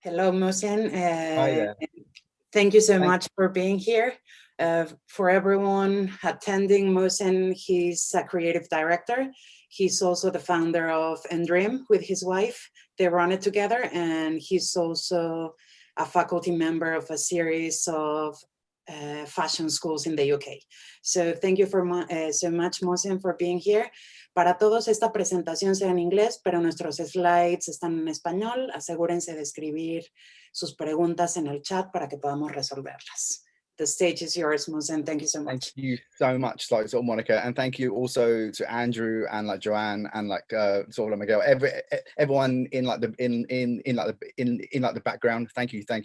Hello, Mohsin. Hi there. Thank you so much for being here. For everyone attending, Mohsin, he's a creative director. He's also the founder of ENDRIME with his wife. They run it together, and he's also a faculty member of a series of fashion schools in the UK. So thank you so much, Mohsin, for being here. Para todos, esta presentación será en inglés, pero nuestros slides están en español. Asegúrense de escribir sus preguntas en el chat para que podamos resolverlas. The stage is yours, Mohsin. Thank you so much. Thank you so much, Monica, and thank you also to Andrew and Joanne and Miguel, everyone in the background. Thank you. I'm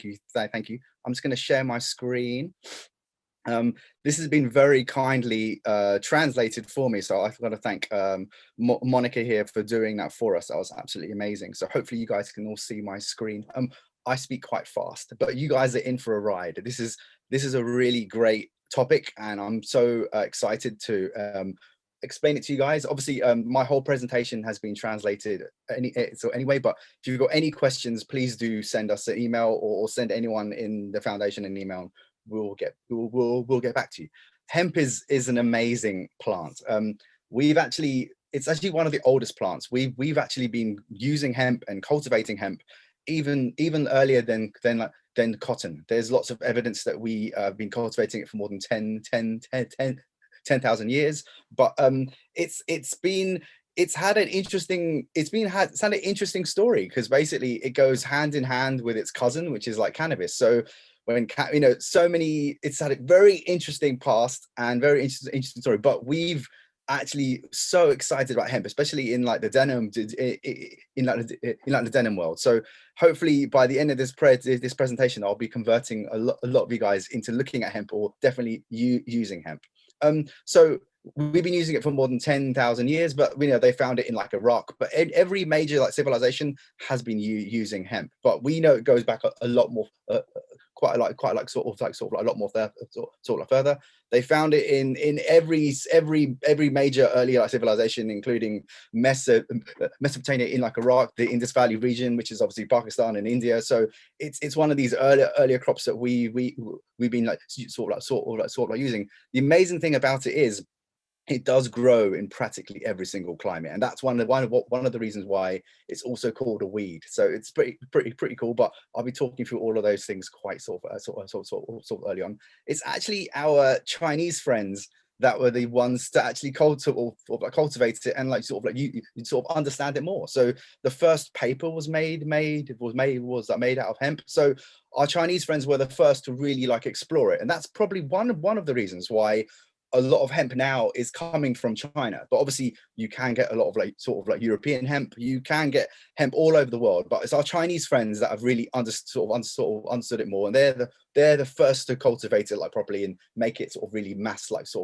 just going to share my screen. This has been very kindly translated for me, so I've got to thank Monica here for doing that for us. That was absolutely amazing. So hopefully you guys can all see my screen. I speak quite fast, but you guys are in for a ride. This is a really great topic, and I'm so excited to explain it to you guys. Obviously, my whole presentation has been translated anyway, but if you've got any questions, please do send us an email or send anyone in the foundation an email. We'll get back to you. Hemp is an amazing plant. It's actually one of the oldest plants. We've actually been using hemp and cultivating hemp even earlier than cotton. There's lots of evidence that we have been cultivating it for more than 10,000 years. But it's had an interesting story, because basically it goes hand in hand with its cousin, which is like cannabis. So when it's had a very interesting past and very interesting story. But we've actually so excited about hemp, especially in the denim the denim world. So hopefully by the end of this presentation, I'll be converting a lot of you guys into looking at hemp, or definitely using hemp. So we've been using it for more than 10,000 years, but they found it in Iraq. But every major civilization has been using hemp. But we know it goes back a lot more, quite a lot more further. They found it in every major early civilization, including Mesopotamia in Iraq, the Indus Valley region, which is obviously Pakistan and India. So it's one of these earlier crops that we've been using. The amazing thing about it is it does grow in practically every single climate, and that's one of the reasons why it's also called a weed. So it's pretty cool. But I'll be talking through all of those things quite sort of early on. It's actually our Chinese friends that were the ones to actually cultivate it and you understand it more. So the first paper was made out of hemp. So our Chinese friends were the first to really explore it, and that's probably one of the reasons why a lot of hemp now is coming from China. But obviously you can get a lot of European hemp. You can get hemp all over the world, but it's our Chinese friends that have really understood it more, and they're the first to cultivate it properly and make it really mass product.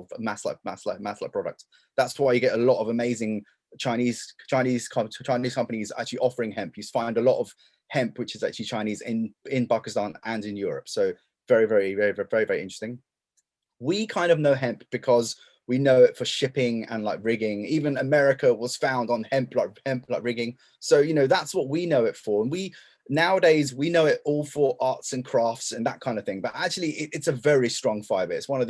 That's why you get a lot of amazing Chinese companies actually offering hemp. You find a lot of hemp which is actually Chinese in Pakistan and in Europe. So very interesting. We kind of know hemp because we know it for shipping and rigging. Even America was found on hemp rigging. So that's what we know it for. And nowadays we know it all for arts and crafts and that kind of thing. But actually it's a very strong fiber. It's one of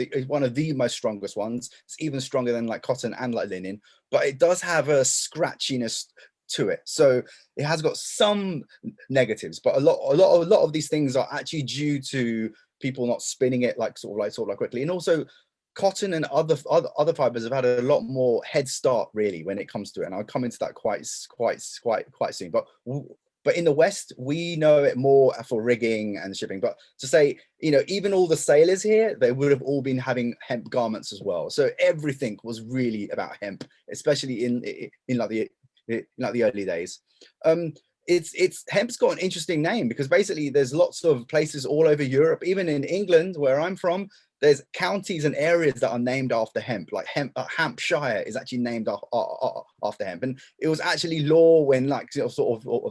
the most strongest ones. It's even stronger than cotton and linen. But it does have a scratchiness to it. So it has got some negatives. But a lot of these things are actually due to people not spinning it quickly. And also cotton and other fibers have had a lot more head start really when it comes to it, and I'll come into that quite soon. But in the West we know it more for rigging and shipping. But to say, even all the sailors here, they would have all been having hemp garments as well. So everything was really about hemp, especially in the early days. Hemp's got an interesting name because basically there's lots of places all over Europe, even in England where I'm from, there's counties and areas that are named after hemp. Hampshire is actually named after hemp, and it was actually law when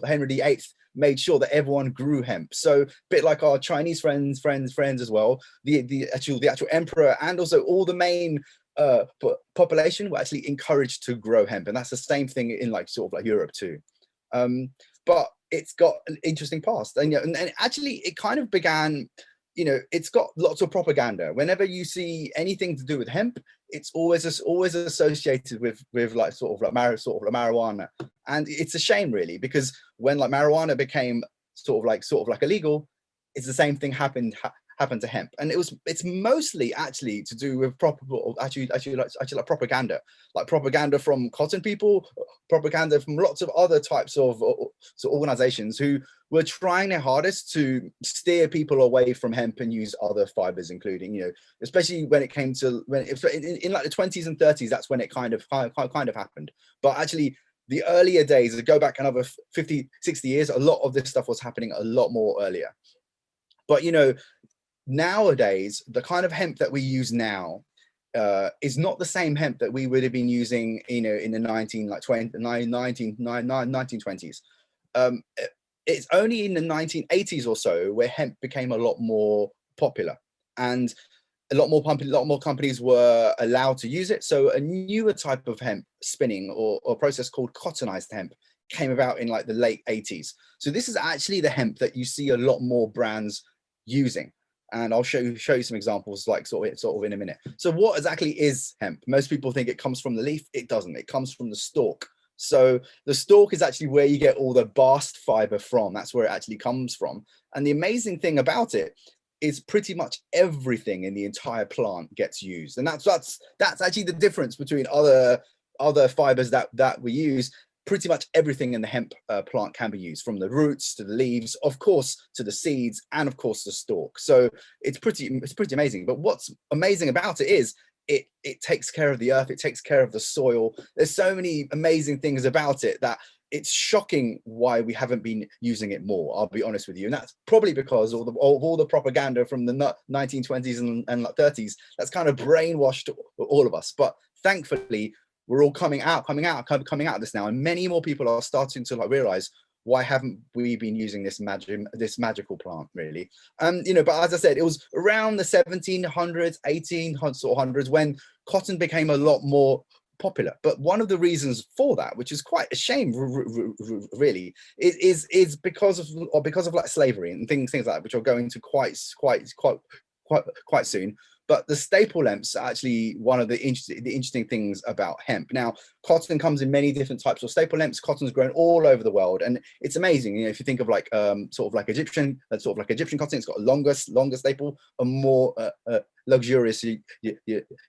Henry VIII made sure that everyone grew hemp. So a bit like our Chinese friends as well, the actual emperor and also all the main population were actually encouraged to grow hemp, and that's the same thing in Europe too. But it's got an interesting past. And, and actually it kind of began, it's got lots of propaganda. Whenever you see anything to do with hemp, it's always associated with like sort of like marijuana. And it's a shame really, because when like marijuana became sort of like illegal, it's the same thing happened to hemp. And it's mostly actually to do with like propaganda from cotton people, propaganda from lots of other types of organizations who were trying their hardest to steer people away from hemp and use other fibers, including, especially when it came to in like the 20s and 30s, that's when it kind of happened. But actually the earlier days, go back another 50, 60 years, a lot of this stuff was happening a lot more earlier. But nowadays, the kind of hemp that we use now is not the same hemp that we would have been using, in the 1920s. It's only in the 1980s or so where hemp became a lot more popular, and a lot more companies were allowed to use it. So a newer type of hemp spinning or process called cottonized hemp came about in like the late 80s. So this is actually the hemp that you see a lot more brands using. And I'll show you some examples, like sort of in a minute. So what exactly is hemp? Most people think it comes from the leaf. It doesn't. It comes from the stalk. So the stalk is actually where you get all the bast fiber from. That's where it actually comes from. And the amazing thing about it is pretty much everything in the entire plant gets used. And that's actually the difference between other fibers that we use. Pretty much everything in the hemp plant can be used, from the roots to the leaves, of course, to the seeds, and of course the stalk. So it's pretty amazing. But what's amazing about it is it takes care of the earth, it takes care of the soil. There's so many amazing things about it that it's shocking why we haven't been using it more, I'll be honest with you. And that's probably because of all the propaganda from the 1920s and 30s that's kind of brainwashed all of us. But thankfully, we're all coming out of this now, and many more people are starting to like realize, why haven't we been using this magical plant, really? But as I said, it was around the 1700s, 1800s when cotton became a lot more popular. But one of the reasons for that, which is quite a shame, really, is because of like slavery and things like that, which I'll go into quite soon. But the staple hemps are actually one of the interesting things about hemp. Now, cotton comes in many different types of staple hemps. Cotton's grown all over the world, and it's amazing. If you think of like sort of like Egyptian cotton, it's got a longer staple, a more luxurious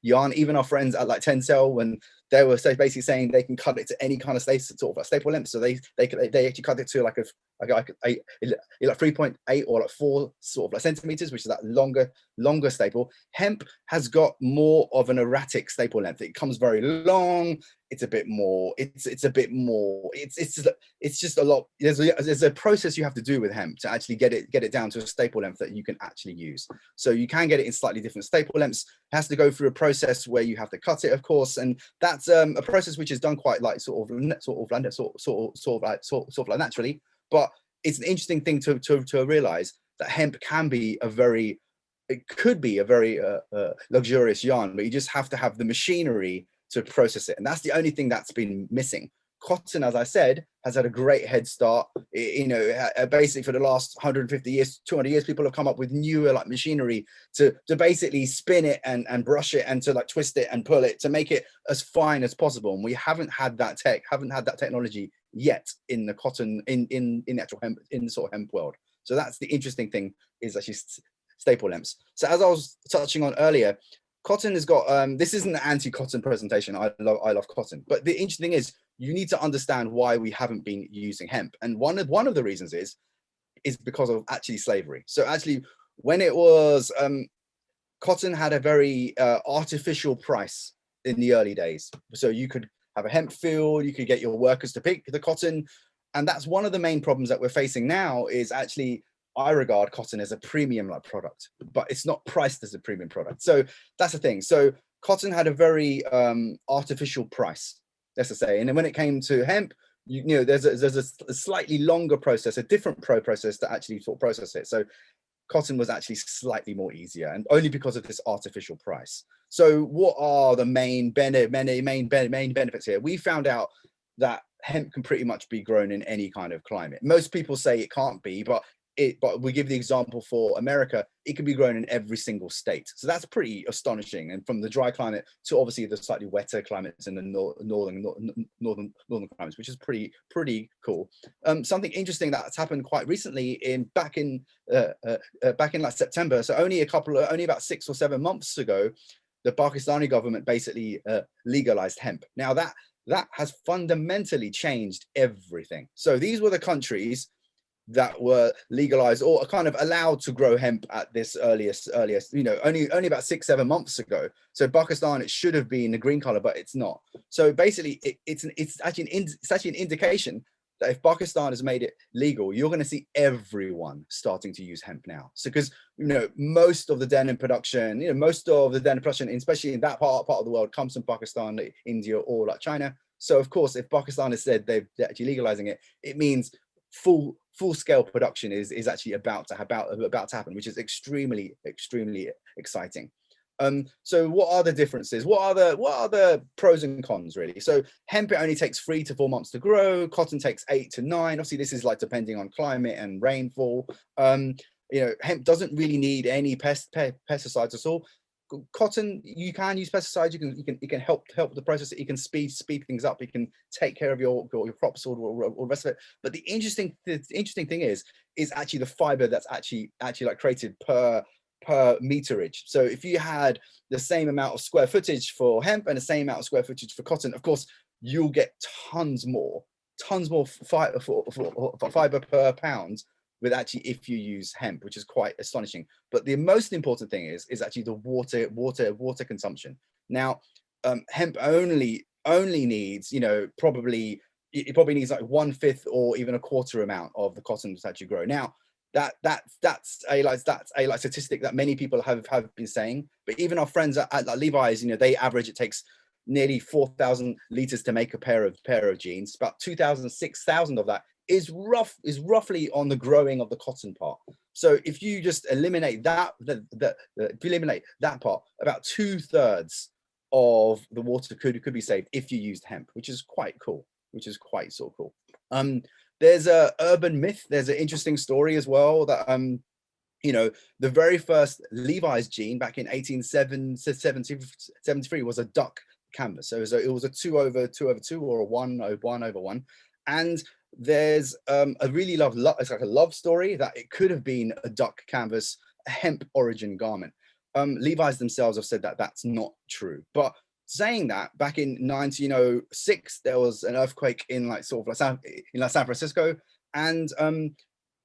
yarn. Even our friends at like Tencel, when they were basically saying they can cut it to any kind of staple length, so they actually cut it to like 3.8 or like 4 sort of like centimeters, which is that longer staple. Hemp has got more of an erratic staple length. It comes very long. It's a bit more. It's just a lot. There's a process you have to do with hemp to actually get it down to a staple length that you can actually use. So you can get it in slightly different staple lengths. It has to go through a process where you have to cut it, of course, and that's a process which is done quite like sort of like naturally. But it's an interesting thing to realize that hemp could be a very luxurious yarn, but you just have to have the machinery to process it, and that's the only thing that's been missing. Cotton, as I said, has had a great head start. Basically for the last 150 years, 200 years, people have come up with newer like machinery to basically spin it and brush it and to like twist it and pull it to make it as fine as possible. And we haven't had that technology yet in the cotton, in the actual hemp, in the sort of hemp world. So that's the interesting thing, is actually staple hemps. So as I was touching on earlier, cotton has got this isn't an anti-cotton presentation. I love cotton, but the interesting thing is you need to understand why we haven't been using hemp, and one of the reasons is because of actually slavery. So actually, when it was cotton had a very artificial price in the early days. So you could have a hemp field, you could get your workers to pick the cotton, and that's one of the main problems that we're facing now. Is actually, I regard cotton as a premium like product, but it's not priced as a premium product. So that's the thing. So cotton had a very artificial price, let's just say. And then when it came to hemp, there's a slightly longer process, a different process to actually sort of process it. So cotton was actually slightly more easier, and only because of this artificial price. So what are the main benefits here? We found out that hemp can pretty much be grown in any kind of climate. Most people say it can't be, but we give the example for America, it can be grown in every single state. So that's pretty astonishing. And from the dry climate to obviously the slightly wetter climates in the northern climates, which is pretty cool. Something interesting that's happened quite recently back in like September. So only about 6 or 7 months ago, the Pakistani government basically legalized hemp. Now that has fundamentally changed everything. So these were the countries that were legalized or kind of allowed to grow hemp at this earliest, only about 6-7 months ago. So Pakistan, it should have been the green color, but it's not. So basically, it's actually an indication that if Pakistan has made it legal, you're going to see everyone starting to use hemp now. So because most of the denim production, especially in that part of the world, comes from Pakistan, India, or like China. So of course, if Pakistan has said they're actually legalizing it, it means full scale production is actually about to happen, which is extremely exciting. So what are the differences? What are the pros and cons, really? So hemp, it only takes 3 to 4 months to grow. Cotton takes 8 to 9. Obviously, this is like depending on climate and rainfall. Hemp doesn't really need any pesticides at all. Cotton, you can use pesticides. You can help the process. You can speed things up. You can take care of your crops or the rest of it. But the interesting thing is actually the fiber that's actually like created per meterage. So if you had the same amount of square footage for hemp and the same amount of square footage for cotton, of course you'll get tons more fiber per pound with actually if you use hemp, which is quite astonishing. But the most important thing is actually the water consumption. Now, hemp only needs, probably needs like 1/5 or even a quarter amount of the cotton to actually grow. Now, that's a statistic that many people have been saying. But even our friends at like Levi's, they average it takes nearly 4,000 liters to make a pair of jeans. About 2,000, 6,000 of that is roughly on the growing of the cotton part. So if you just eliminate that, if you eliminate that part, about 2/3 of the water could be saved if you used hemp, which is quite cool. There's a urban myth. There's an interesting story as well that the very first Levi's jean back in 1873 was a duck canvas. So it was a 2/2 or a 1/1, and there's a really it's like a love story that it could have been a duck canvas, a hemp origin garment. Levi's themselves have said that that's not true, but saying that, back in 1906 there was an earthquake in San Francisco, and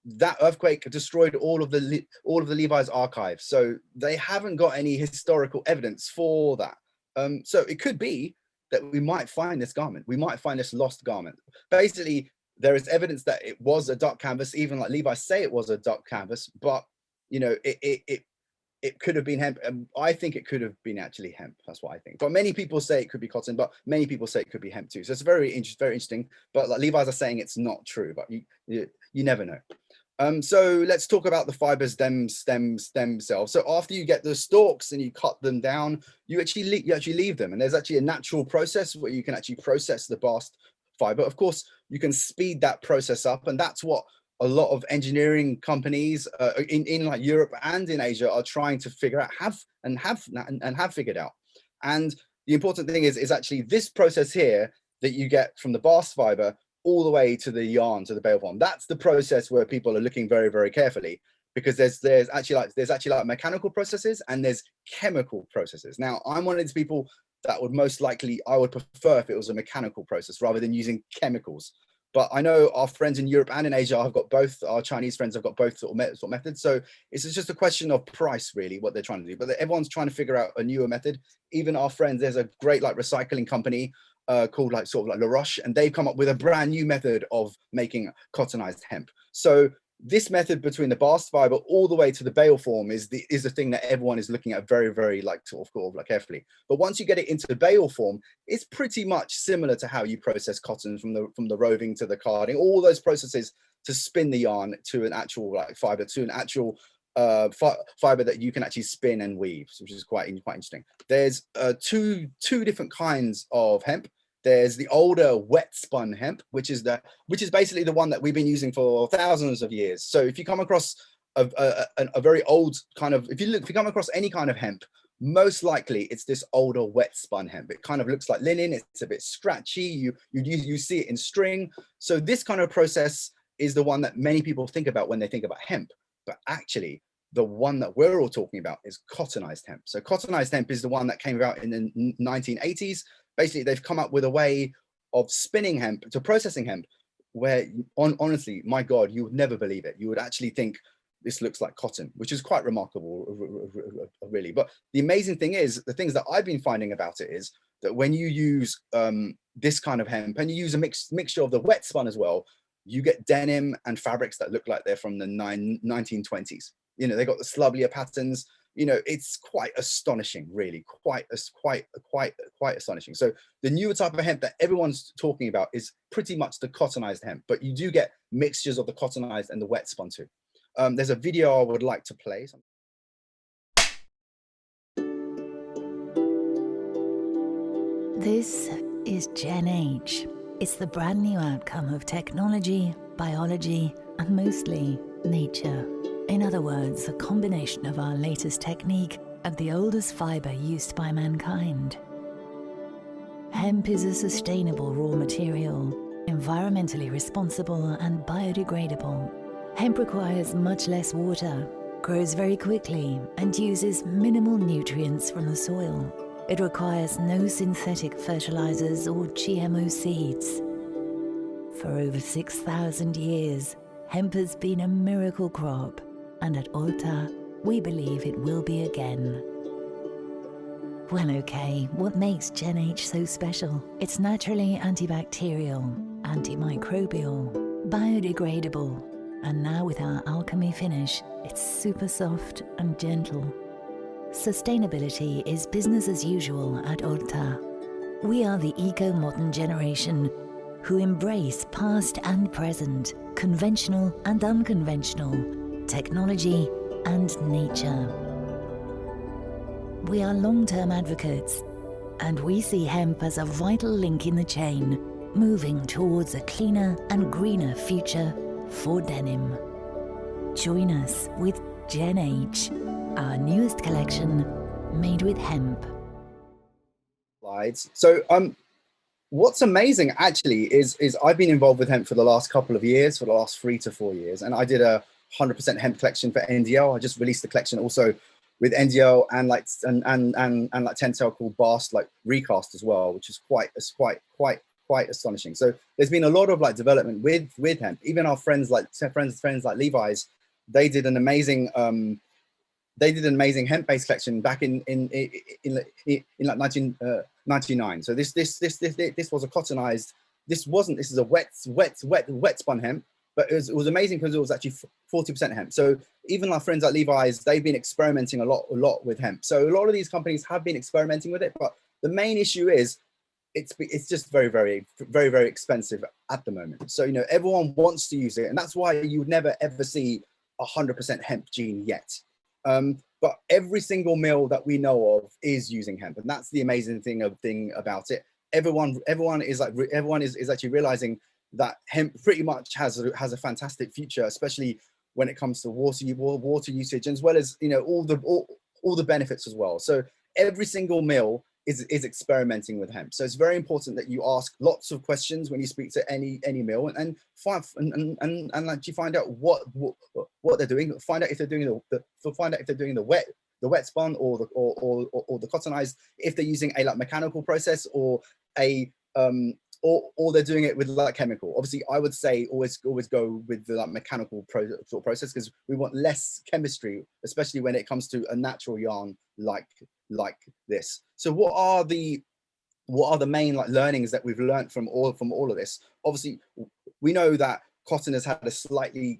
that earthquake destroyed all of the Levi's archives. So they haven't got any historical evidence for that. So it could be that we might find this garment. We might find this lost garment. Basically, there is evidence that it was a duck canvas. Even like Levi say it was a duck canvas, but it could have been hemp. I think it could have been actually hemp. That's what I think. But many people say it could be cotton, but many people say it could be hemp too. So it's very interesting. But like Levi's are saying it's not true, but you never know. So let's talk about the fibers themselves. So after you get the stalks and you cut them down, you actually leave them, and there's actually a natural process where you can actually process the bast fiber. Of course, you can speed that process up, and that's what a lot of engineering companies in like Europe and in Asia are trying to figure out, have figured out. And the important thing is actually this process here that you get from the bast fiber all the way to the yarn, to the bale form. That's the process where people are looking very, very carefully, because there's actually like mechanical processes and there's chemical processes. Now, I'm one of these people that would most likely, I would prefer if it was a mechanical process rather than using chemicals. But I know our friends in Europe and in Asia have got both. Our Chinese friends have got both sort of methods. So it's just a question of price, really, what they're trying to do. But everyone's trying to figure out a newer method. Even our friends, there's a great like recycling company called like La Roche, and they've come up with a brand new method of making cottonized hemp. So this method between the bast fiber all the way to the bale form is the thing that everyone is looking at very, very sort of carefully. But once you get it into the bale form, it's pretty much similar to how you process cotton from the roving to the carding, all those processes to spin the yarn to an actual fiber, to an actual fiber that you can actually spin and weave, which is quite interesting. There's two different kinds of hemp. There's the older wet spun hemp, which is basically the one that we've been using for thousands of years. So if you come across a very old kind of, if you come across any kind of hemp, most likely it's this older wet spun hemp. It kind of looks like linen. It's a bit scratchy. You see it in string. So this kind of process is the one that many people think about when they think about hemp, but actually the one that we're all talking about is cottonized hemp. So cottonized hemp is the one that came about in the 1980s. Basically, they've come up with a way of spinning hemp to processing hemp where, honestly, my God, you would never believe it. You would actually think this looks like cotton, which is quite remarkable, really. But the amazing thing is, the things that I've been finding about it is that when you use this kind of hemp and you use a mixture of the wet spun as well, you get denim and fabrics that look like they're from the 1920s. You know, they got the slubblier patterns. You know, it's quite astonishing, really, quite astonishing. So the newer type of hemp that everyone's talking about is pretty much the cottonized hemp, but you do get mixtures of the cottonized and the wet spun too. There's a video I would like to play. This is Gen H. It's the brand new outcome of technology, biology, and mostly nature. In other words, a combination of our latest technique and the oldest fiber used by mankind. Hemp is a sustainable raw material, environmentally responsible and biodegradable. Hemp requires much less water, grows very quickly, and uses minimal nutrients from the soil. It requires no synthetic fertilizers or GMO seeds. For over 6,000 years, hemp has been a miracle crop, and at Ulta, we believe it will be again. Well, okay, what makes Gen H so special? It's naturally antibacterial, antimicrobial, biodegradable, and now with our alchemy finish, it's super soft and gentle. Sustainability is business as usual at Ulta. We are the eco-modern generation who embrace past and present, conventional and unconventional, technology and nature. We are long-term advocates, and we see hemp as a vital link in the chain, moving towards a cleaner and greener future for denim. Join us with Gen H, our newest collection made with hemp. Slides. So what's amazing actually is I've been involved with hemp for the last couple of years, for the last 3 to 4 years, and I did a 100% hemp collection for NDL. I just released the collection also with NDL and like Tentel called Bast, like recast as well, which is quite astonishing. So there's been a lot of like development with hemp. Even our friends like Levi's, they did an amazing hemp-based collection back in like 1999. So this was a cottonized. This is a wet spun hemp, but it was amazing because it was actually 40% hemp. So even our friends at Levi's, they've been experimenting a lot with hemp. So a lot of these companies have been experimenting with it, but the main issue is it's just very expensive at the moment. So, you know, everyone wants to use it, and that's why you would never ever see 100% hemp gene yet. But every single mill that we know of is using hemp, and that's the amazing thing about it. Everyone is actually realizing that hemp pretty much has a fantastic future, especially when it comes to water usage, as well as, you know, all the benefits as well. So every single mill is experimenting with hemp. So it's very important that you ask lots of questions when you speak to any mill, and actually find out what they're doing. Find out if they're doing the wet spun or the cottonized, if they're using a like mechanical process or a or they're doing it with like chemical. Obviously, I would say always go with the like mechanical process, because we want less chemistry, especially when it comes to a natural yarn like this. So what are the main like learnings that we've learned from all of this? Obviously, we know that cotton has had a slightly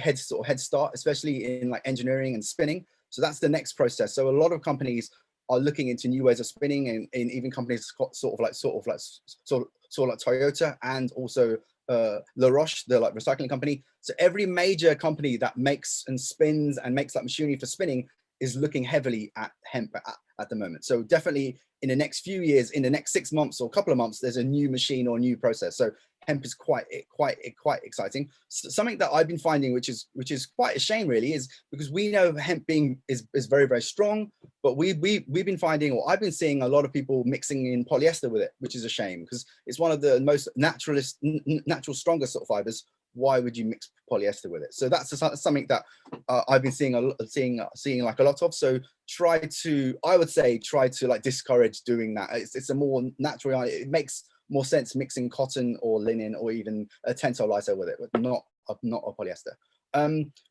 head start, especially in like engineering and spinning. So that's the next process. So a lot of companies are looking into new ways of spinning, and even companies sort of like Toyota and also La Roche, the like recycling company. So every major company that makes and spins and makes like machinery for spinning is looking heavily at hemp at the moment. So definitely in the next few years, in the next 6 months or couple of months, there's a new machine or new process. So hemp is quite exciting. So something that I've been finding, which is quite a shame really, is because we know hemp is very, very strong, but we've been finding, or I've been seeing a lot of people mixing in polyester with it, which is a shame because it's one of the most natural, strongest sort of fibers. Why would you mix polyester with it? So that's something that I've been seeing like a lot of. So I would say try to like discourage doing that. It's a more natural, it makes more sense mixing cotton or linen or even a tensile lighter with it, but not a polyester.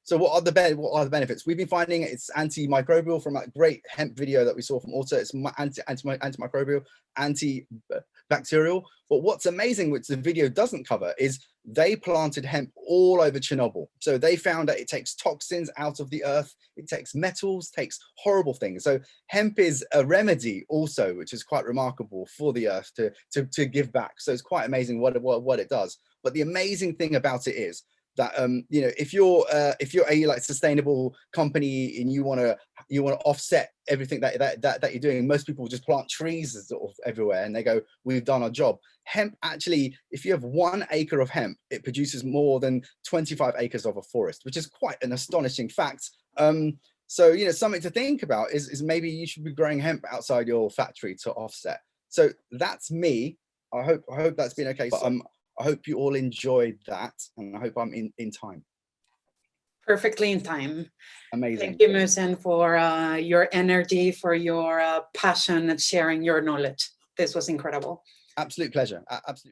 So what are the benefits? We've been finding it's antimicrobial from that great hemp video that we saw from Auto. It's antimicrobial, antibacterial. But what's amazing, which the video doesn't cover, is they planted hemp all over Chernobyl. So they found that it takes toxins out of the earth, it takes metals, takes horrible things. So hemp is a remedy also, which is quite remarkable for the earth to give back. So it's quite amazing what it does. But the amazing thing about it is that you know, if you're a like sustainable company and you want to offset everything that you're doing, most people just plant trees sort of everywhere and they go, we've done our job. Hemp actually, if you have 1 acre of hemp, it produces more than 25 acres of a forest, which is quite an astonishing fact. So you know, something to think about is maybe you should be growing hemp outside your factory to offset. So that's me. I hope that's been okay. But I hope you all enjoyed that, and I hope I'm in time. Perfectly in time. Amazing. Thank you, Mohsin, for your energy, for your passion at sharing your knowledge. This was incredible. Absolute pleasure. Absolute.